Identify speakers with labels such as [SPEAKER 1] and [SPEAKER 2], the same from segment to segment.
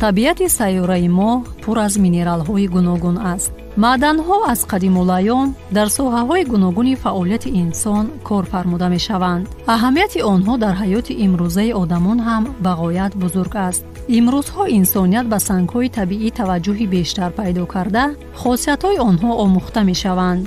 [SPEAKER 1] табиати сайёраи мо пур аз минералҳои гуногун аст. маъданҳо аз қадимулайён дар соҳаҳои гуногуни фаъолияти инсон кор фармуда мешаванд. аҳамияти онҳо дар ҳаёти имрӯзаи одамон ҳам ба ғоят бузург аст. имрӯзҳо инсоният ба сангҳои табиӣ таваҷҷӯҳи бештар пайдо карда, хосиятҳои онҳо омӯхта мешаванд.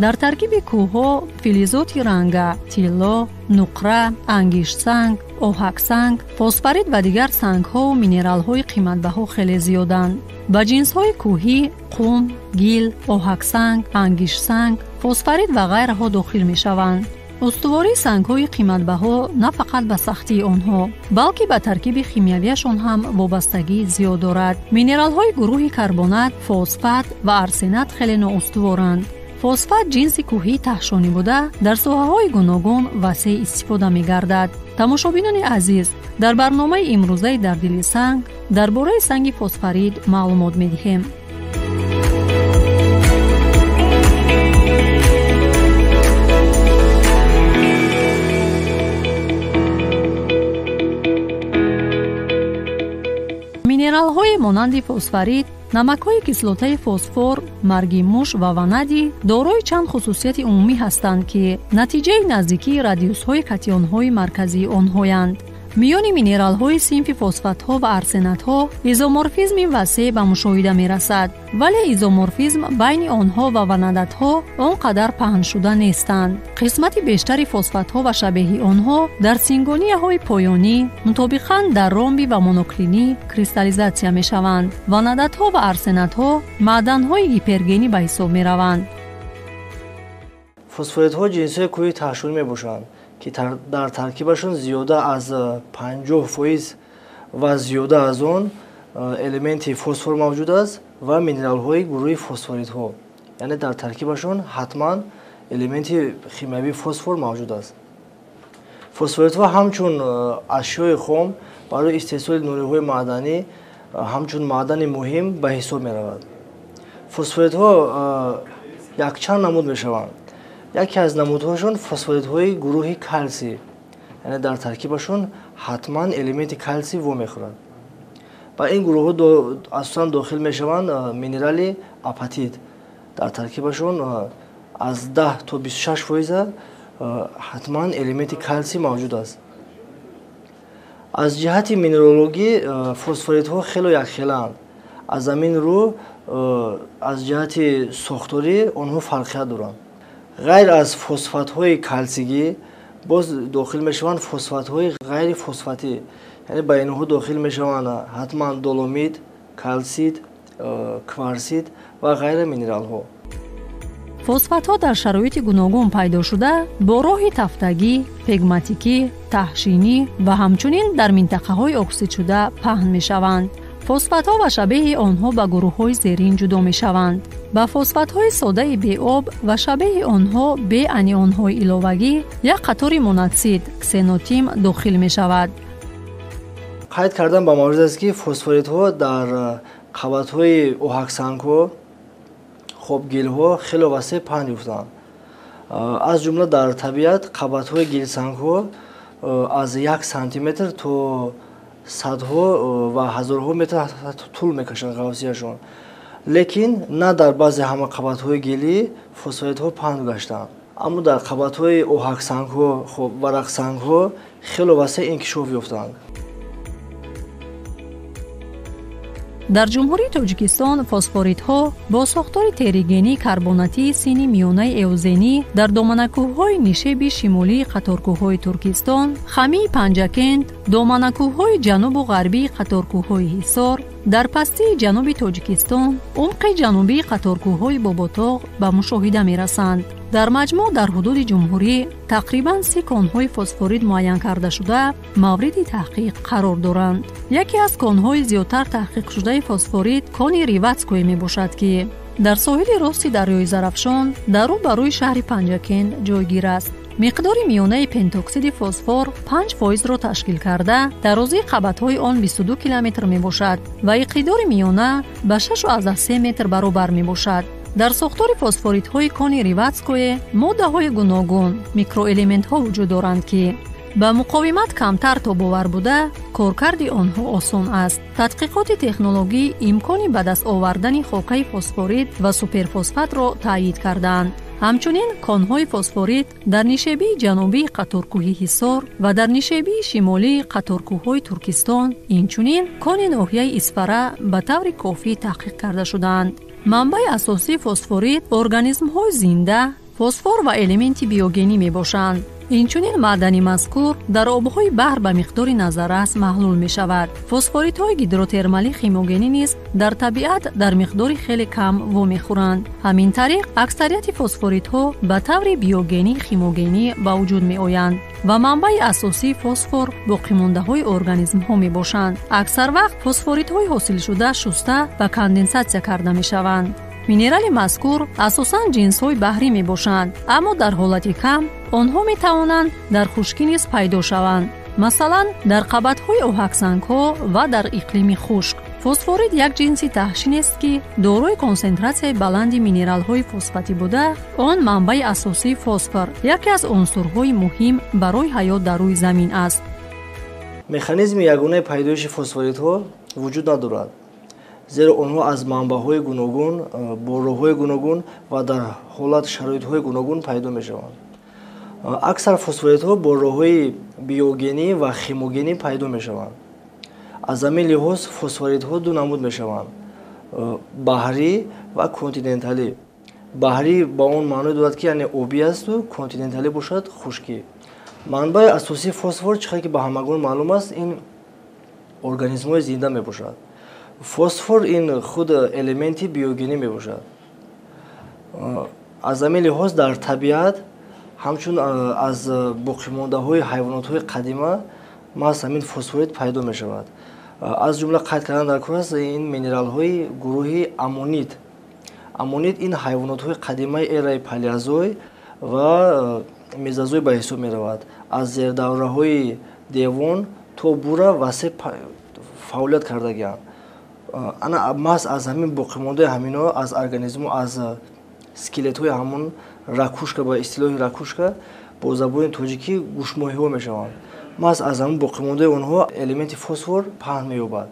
[SPEAKER 1] дар таркиби кӯҳҳо филизоти ранга, тилло, нуқра, ангишсанг, оҳаксанг, фосфорит ва дигар сангҳо ва минералҳои қиматбаҳо хеле зиёданд. ба ҷинсҳои кӯҳӣ қум, гил, оҳаксанг, ангишсанг, фосфорит ва ғайраҳо дохил мешаванд. устувории сангҳои қиматбаҳо на фақат ба сахтии онҳо, балки ба таркиби химиявияшон ҳам вобастагӣ зиёд дорад. минералҳои гурӯҳи карбонат, фосфат ва арсенат хеле ноустуворанд. фосфат ҷинси кӯҳии таҳшонӣ буда, дар соҳаҳои гуногун васеъ истифода мегардад. тамошобинони азиз, дар барномаи имрӯзаи дар дили санг дар бораи санги фосфорит маълумот медиҳем. минералҳои монанди фосфорит, намакҳои кислотаи фосфор, марги муш ва ванадӣ дорои чанд хусусияти умумӣ ҳастанд, ки натиҷаи наздикии радиусҳои катионҳои марказии онҳоянд. миёни минералҳои синфи фосфатҳо ва арсенатҳо изоморфизми васеъ ба мушоҳида мерасад, вале изоморфизм байни онҳо ва ванадатҳо он қадар паҳншуда нестанд. қисмати бештари фосфатҳо ва шабеҳи онҳо дар сингонияҳои поёнӣ мутобиқан дар ромби ва моноклинӣ кристаллизатсия мешаванд. ванадатҳо ва арсенатҳо маъданҳои гипергенӣ ба ҳисоб мераванд.
[SPEAKER 2] фосфоритҳо ҷинсҳои кӯҳии таҳшунӣ мебошанд, ки дар таркибашон зиёда аз 50% ва зиёда аз он элементи фосфор мавҷуд аст ва минералҳои гурӯҳи фосфоритҳо, яъне дар таркибашон ҳатман элементи химиявии фосфор мавҷуд аст. фосфоритҳо ҳамчун ашёи хом барои истеҳсоли нуриҳои маъданӣ ҳамчун маъдани муҳим ба ҳисоб меравад. фосфоритҳо якчанд намуд мешаванд. яке аз намудҳошон фосфоритҳои гурӯҳи калсӣ, яъне дар таркибашон ҳатман элементи калсӣ вомехӯрад. ба ин гурӯҳҳо асосан дохил мешаванд минерали апатит. дар таркибашон аз 10 то 26% ҳатман элементи калсӣ мавҷуд аст. аз ҷиҳати минералогӣ фосфоритҳо хело якхелаанд. аз ҳамин рӯ аз ҷиҳати сохторӣ онҳо фарқият доранд. ғайр аз фосфатҳои калсигӣ боз дохил мешаванд фосфатҳои ғайри фосфатӣ, яъне ба инҳо дохил мешаванд ҳатман доломит, калсит, кварсит ва ғайра минералҳо.
[SPEAKER 1] фосфатҳо дар шароити гуногун пайдо шуда бо роҳи тафтагӣ, пегматикӣ, таҳшинӣ ва ҳамчунин дар минтақаҳои оксидшуда паҳн мешаванд. фосфатҳо ва шабеҳи онҳо ба гурӯҳҳои зерин ҷудо мешаванд. ба фосфатҳои соддаи беоб ва шабеҳи онҳо бе анионҳои иловагӣ як қатори монатсид ксенотим дохил мешавад.
[SPEAKER 2] қайд кардан ба мавҷуд аст, ки фосфоритҳо дар қабатҳои оҳаксангҳо, хобгилҳо хело васеъ паҳн ёфтанд. аз ҷумла дар табиат қабатҳои гилсангҳо аз 1 сантиметр то садҳо ва ҳазорҳо метр тӯл мекашанд ғавсияшон. лекин на дар баъзе ҳама қабатҳои гилӣ фосфоритҳо паҳн гаштанд. аммо дар қабатҳои оҳаксангҳо, варақсангҳо хело васеъ инкишоф ёфтанд.
[SPEAKER 1] дар ҷумҳурии Тоҷикистон фосфоритҳо бо сохтори терригении карбонатии сини миёнаи эӯзенӣ дар доманакӯҳҳои нишеби шимолии қаторкӯҳҳои Туркистон, хамии Панҷакент, доманакӯҳҳои ҷанубу ғарбии қаторкӯҳҳои Ҳисор, дар пастии ҷануби Тоҷикистон, умқи ҷанубии қаторкӯҳҳои Боботоғ ба мушоҳида мерасанд. дар маҷмӯъ дар ҳудуди ҷумҳурӣ тақрибан 30 конҳои фосфорит муайян кардашуда мавриди таҳқиқ қарор доранд. яке аз конҳои зиёдтар таҳқиқшудаи фосфорит кони Риватское мебошад, ки дар соҳили рости дарёи Зарафшон дар рӯ ба рӯи шаҳри Панҷакент ҷойгир аст. миқдори миёнаи пентоксиди фосфор 5%-ро ташкил карда, дарозии қабатҳои он 22 километр мебошад ва иқтидори миёна ба 6,3 метр баробар мебошад. дар сохтори фосфоритҳои кони Риватское моддаҳои гуногун, микроэлементҳо вуҷуд доранд, ки ба муқовимат камтар тобовар буда коркарди онҳо осон аст. тадқиқоти технологӣ имкони ба даст овардани хокаи фосфорит ва суперфосфатро таъйид кардаанд. ҳамчунин конҳои фосфорит дар нишебии ҷанубии қаторкӯҳи ҳисор ва дар нишебии шимолии қаторкӯҳҳои Туркистон, инчунин кони ноҳияи Исфара ба таври кофӣ таҳқиқ карда шудаанд. манбаи асосии фосфорит организмҳои зинда, фосфор ва элементи биогенӣ мебошанд. инчунин маъдани мазкур дар обҳои баҳр ба миқдори назаррас маҳлул мешавад. фосфоритҳои гидротермалӣ химогенӣ низ дар табиат дар миқдори хеле кам вомехӯранд. ҳамин тариқ аксарияти фосфоритҳо ба таври биогенӣ химогенӣ ба вуҷуд меоянд ва манбаи асосии фосфор боқимондаҳои организмҳо мебошанд. аксар вақт фосфоритҳои ҳосилшуда шуста ва конденсатсия карда мешаванд. минерали мазкур асосан ҷинсҳои баҳрӣ мебошанд, аммо дар ҳолати кам онҳо метавонанд дар хушкӣ низ пайдо шаванд, масалан дар қабатҳои оҳаксангҳо ва дар иқлими хушк. фосфорит як ҷинси таҳшинест, ки дорои консентратсияи баланди минералҳои фосфатӣ буда, он манбаи асосии фосфор, яке аз унсурҳои муҳим барои ҳаёт дар рӯи замин аст.
[SPEAKER 2] механизми ягонаи пайдоиши фосфоритҳо вуҷуд надорад, зеро онҳо аз манбаъҳои гуногун, бо роҳҳои гуногун ва дар ҳолат шароитҳои гуногун пайдо мешаванд. аксар фосфоритҳо бо роҳҳои биогенӣ ва химогенӣ пайдо мешаванд. аз ҳамин лиҳоз фосфоритҳо ду намуд мешаванд: баҳрӣ ва континенталӣ. баҳрӣ ба он маъно дорад ки яъне обӣ асту, континенталӣ бошад хушкӣ. манбаи асосии фосфор, чӣ хеле ки ба ҳамагон маълум аст, ин организмҳои зинда мебошад. фосфор ин худ элементи биогенӣ мебошад. аз ҳамин лиҳоз дар табиат ҳамчун аз боқимондаҳои ҳайвонотҳои қадима маҳз ҳамин фосфорит пайдо мешавад. аз ҷумла қайд кардан дар кор аст ин минералҳои гурӯҳи аммонит. аммонит ин ҳайвонотҳои қадимаи эраи палеозой ва мезозой ба ҳисоб меравад. аз зердавраҳои девон то бура васеъ фаъолият кардагианд. ана маҳз аз ҳамин боқимондаи ҳамино, аз организмҳо, аз скелетҳои ҳамон ракушка, ба истилоҳи ракушка бо забони тоҷикӣ гӯшмоҳиҳо мешаванд. маҳз аз ҳамон боқимондаи онҳо элементи фосфор паҳн меёбад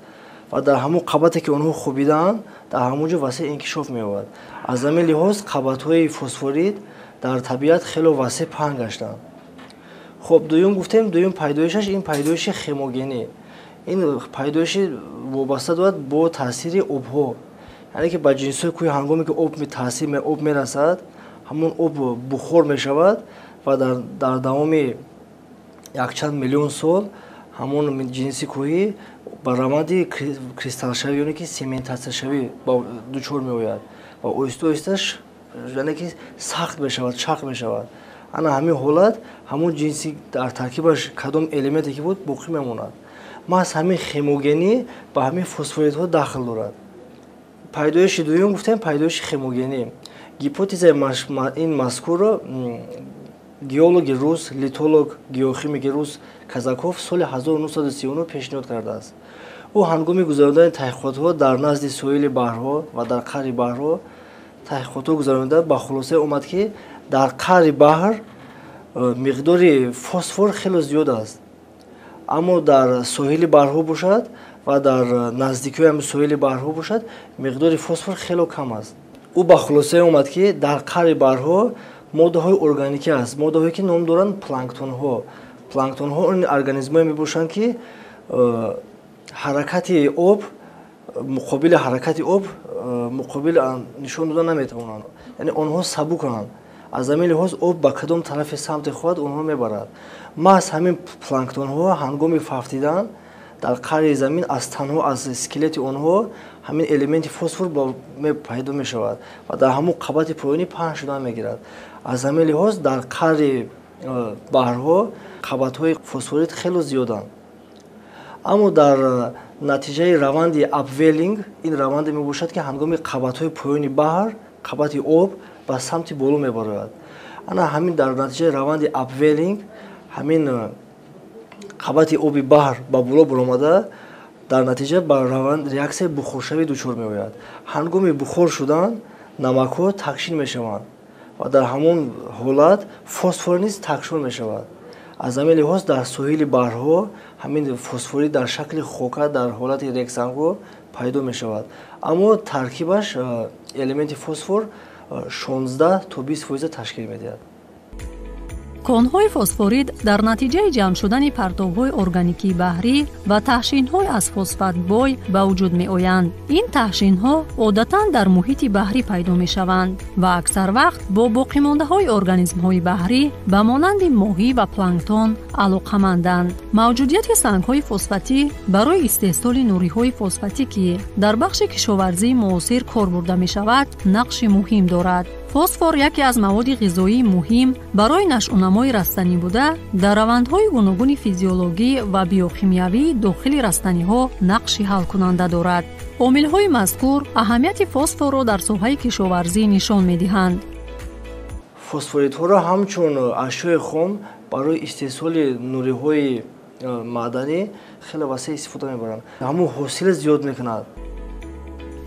[SPEAKER 2] ва дар ҳамон қабате ки онҳо хобидаанд, дар ҳамонҷо васеъ инкишоф меёбад. аз ҳамин лиҳоз қабатҳои фосфорит дар табиат хеле васеъ паҳн гаштанд. хоб, дуюм гуфтем, дуюм пайдоишаш ин пайдоиши химогенӣ. ин пайдоиши вобаста дорад бо таъсири обҳо, яъне ки ба ҷинсҳои кӯҳи ҳангоме ки об мерасад, ҳамон об бухор мешавад ва дар давоми якчанд миллион сол ҳамон ҷинси кӯҳӣ ба раванди кристаллшавӣ, яъне ки сементатсияшавӣ дучор меояд ва оҳиста оҳиста яъне ки сахт мешавад, чақ мешавад. ана ҳамин ҳолат ҳамон ҷинси дар таркибаш кадом элементе ки буд боқӣ мемонад. маҳз ҳамин химогенӣ ба ҳамин фосфоритҳо дахл дорад. пайдоиши дуюм гуфтем, пайдоиши химогенӣ. гипотезаи ин мазкурро геологи рус, литолог, геохимики рус Казаков соли 1939 пешниҳод кардааст. ӯ ҳангоми гузарондани таҳқиқотҳо дар назди соҳили баҳрҳо ва дар қаъри баҳрҳо таҳқиқотҳо гузаронида ба хулоса омад, ки дар қаъри баҳр миқдори фосфор хеле зиёд аст, аммо дар соҳили баҳрҳо бошад ва дар наздикиҳои ҳамин соҳили баҳрҳо бошад миқдори фосфор хеле кам аст. ӯ ба хулоса омад, ки дар қаъри баҳрҳо моддаҳои органикӣ аст, моддаҳое ки ном доранд планктонҳо. планктонҳо он организмҳое мебошанд, ки ҳаракати об, муқобили ҳаракати об муқобил нишон дода наметавонанд, яъне онҳо сабуканд. аз ҳамин лиҳоз об ба кадом тарафи самте хоҳад онҳо мебарад. маҳз ҳамин планктонҳо ҳангоми фафтидан дар қаъри замин танҳо аз скелети онҳо ҳамин элементи фосфор пайдо мешавад ва дар ҳамон қабати поёнӣ паҳн шудан мегирад. аз ҳамин лиҳоз дар қаъри баҳрҳо қабатҳои фосфорит хеле зиёданд. аммо дар натиҷаи раванди апвелинг, ин раванде мебошад, ки ҳангоми қабатҳои поёни баҳр, қабати об ба самти боло мебарояд. ана ҳамин дар натиҷаи раванди апвелинг ҳамин қабати оби баҳр ба боло баромада дар натиҷа ба раванд реаксияи бухоршавӣ дучор меояд. ҳангоми бухор шудан намакҳо такшин мешаванд ва дар ҳамон ҳолат фосфор низ такшор мешавад. аз ҳамин лиҳоз дар соҳили баҳрҳо ҳамин фосфорит дар шакли хока дар ҳолати рексангҳо пайдо мешавад. Аммо таркибаш элементи фосфор 16 то 20% ташкил медиҳад.
[SPEAKER 1] конҳои фосфорит дар натиҷаи ҷамъ шудани партовҳои органикии баҳрӣ ва таҳшинҳои аз фосфатбой ба вуҷуд меоянд. ин таҳшинҳо одатан дар муҳити баҳрӣ пайдо мешаванд ва аксар вақт бо боқимондаҳои организмҳои баҳрӣ ба монанди моҳӣ ва планктон алоқаманданд. мавҷудияти сангҳои фосфатӣ барои истеҳсоли нуриҳои фосфатӣ ки дар бахши кишоварзии муосир кор бурда мешавад нақши муҳим дорад. фосфор яке аз маводи ғизоии муҳим барои нашъунамои растанӣ буда, дар равандҳои гуногуни физиологӣ ва биохимиявии дохили растаниҳо нақши ҳалкунанда дорад. омилҳои мазкур аҳамияти фосфорро дар соҳаи кишоварзӣ нишон медиҳанд.
[SPEAKER 2] фосфоритҳоро ҳамчун ашёи хом барои истеҳсоли нуриҳои маъданӣ хеле васеъ истифода мебаранд. ҳамун ҳосил зиёд мекунад.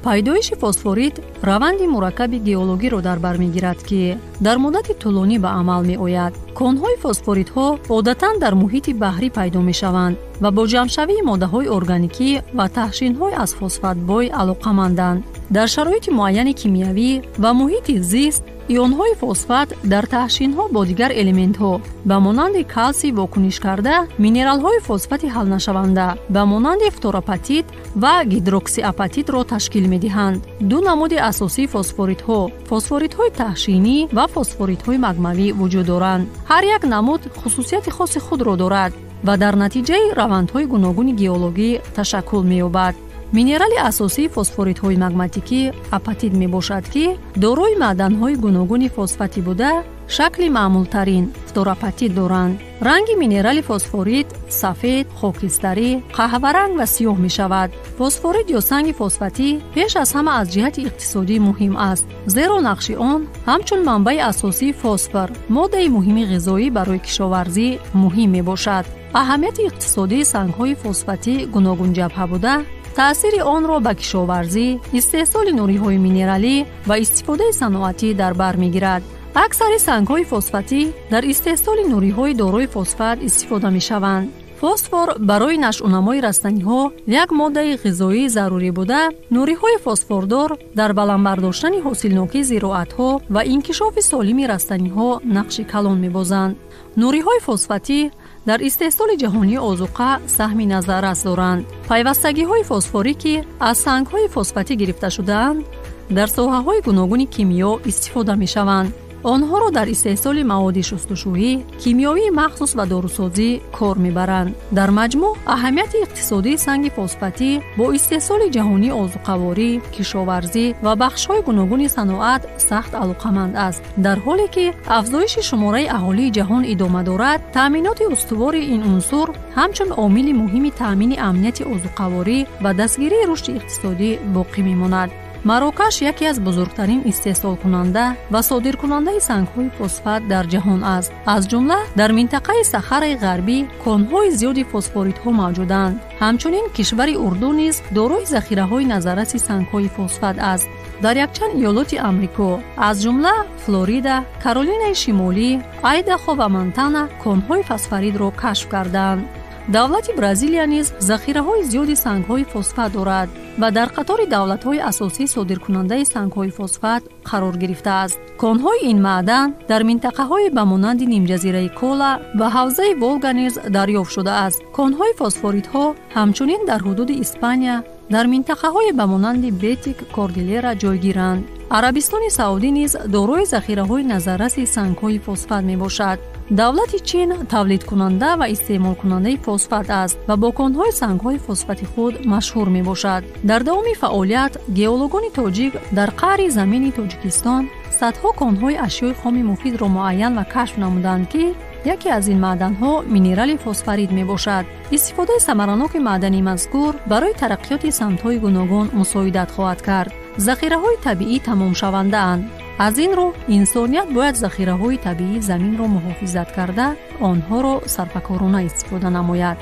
[SPEAKER 1] пайдоиши фосфорит раванди мураккаби геологиро дар бар мегирад ки дар муддати тӯлонӣ ба амал меояд. конҳои фосфоритҳо одатан дар муҳити баҳрӣ пайдо мешаванд ва бо ҷамъшавии моддаҳои органикӣ ва таҳшинҳои аз фосфатбой алоқаманданд. дар шароити муайяни кимиявӣ ва муҳити зист ионҳои фосфат дар таҳшинҳо бо дигар элементҳо ба монанди калсий вокуниш карда минералҳои фосфати ҳалнашаванда ба монанди фторапатит ва гидроксиапатитро ташкил медиҳанд. ду намуди асосии фосфоритҳои таҳшинӣ ва фосфоритҳои магмавӣ вуҷуд доранд. ҳар як намуд хусусияти хоси худро дорад ва дар натиҷаи равандҳои гуногуни геологӣ ташаккул меёбад. минерали асосии фосфоритҳои магматикӣ апатит мебошад ки дорои маъданҳои гуногуни фосфатӣ буда шакли маъмултарин фторапатит доранд. ранги минерали фосфорит сафед, хокистарӣ, қаҳваранг ва сиёҳ мешавад. фосфорит ё санги фосфатӣ пеш аз ҳама аз ҷиҳати иқтисодӣ муҳим аст, зеро нақши он ҳамчун манбаи асосии фосфор, моддаи муҳими ғизоӣ барои кишоварзӣ муҳим мебошад. аҳамияти иқтисодии сангҳои фосфатӣ гуногунҷабҳа буда таъсири онро ба кишоварзӣ, истеҳсоли нуриҳои минералӣ ва истифодаи саноатӣ дар бар мегирад. аксари сангҳои фосфатӣ дар истеҳсоли нуриҳои дорои фосфат истифода мешаванд. фосфор барои нашъунамои растаниҳо як моддаи ғизоӣ зарурӣ буда, нуриҳои фосфордор дар баландбардоштани ҳосилнокии зироатҳо ва инкишофи солими растаниҳо нақши калон мебозанд. нуриҳои фосфатӣ дар истеҳсоли ҷаҳонии озуқа саҳми назаррас доранд. пайвастагиҳои фосфорӣ ки аз сангҳои фосфатӣ гирифта шудаанд, дар соҳаҳои гуногуни кимиё истифода мешаванд. онҳоро дар истеҳсоли маводи шустушӯӣ, кимиёвии махсус ва дорусозӣ кор мебаранд. дар маҷмӯъ аҳамияти иқтисодии санги фосфатӣ бо истеҳсоли ҷаҳонии озуқаворӣ, кишоварзӣ ва бахшҳои гуногуни саноат сахт алоқаманд аст. дар ҳоле ки афзоиши шумораи аҳолии ҷаҳон идома дорад, таъминоти устувори ин унсур ҳамчун омили муҳими таъмини амнияти озуқаворӣ ва дастгирии рушди иқтисодӣ боқӣ мемонад. марокаш яке аз бузургтарин истеҳсолкунанда ва содиркунандаи сангҳои фосфат дар ҷаҳон аст. аз ҷумла дар минтақаи Сахараи ғарбӣ конҳои зиёди фосфоритҳо мавҷуданд. ҳамчунин кишвари урду низ дорои захираҳои назарраси сангҳои фосфат аст. дар якчанд иёлоти амрико, аз ҷумла Флорида, Каролинаи Шимолӣ, Айдахо ва Монтана конҳои фосфоритро кашф карданд. давлати Бразилия низ захираҳои зиёди сангҳои фосфат дорад ва дар қатори давлатҳои асосии содиркунандаи сангҳои фосфат қарор гирифтааст. конҳои ин маъдан дар минтақаҳои ба монанди нимҷазираи Кола ва ҳавзаи Волга низ дарёфт шудааст. конҳои фосфоритҳо ҳамчунин дар ҳудуди Испания дар минтақаҳои ба монанди Бетик, Кордилера ҷойгиранд. арабистони Саудӣ низ дорои захираҳои назарраси сангҳои фосфат мебошад. давлати Чин тавлидкунанда ва истеъмолкунандаи фосфат аст ва бо конҳои сангҳои фосфати худ машҳур мебошад. дар давоми фаъолият геологони тоҷик дар қаъри замини Тоҷикистон садҳо конҳои ашёи хоми муфидро муайян ва кашф намуданд ки яке аз ин маъданҳо минерали фосфорит мебошад. истифодаи самараноки маъдани мазкур барои тараққиёти самтҳои гуногун мусоидат хоҳад кард. захираҳои табиӣ тамомшавандаанд. аз ин рӯ инсоният бояд захираҳои табиии заминро муҳофизат карда, онҳоро сарфакорона истифода намояд.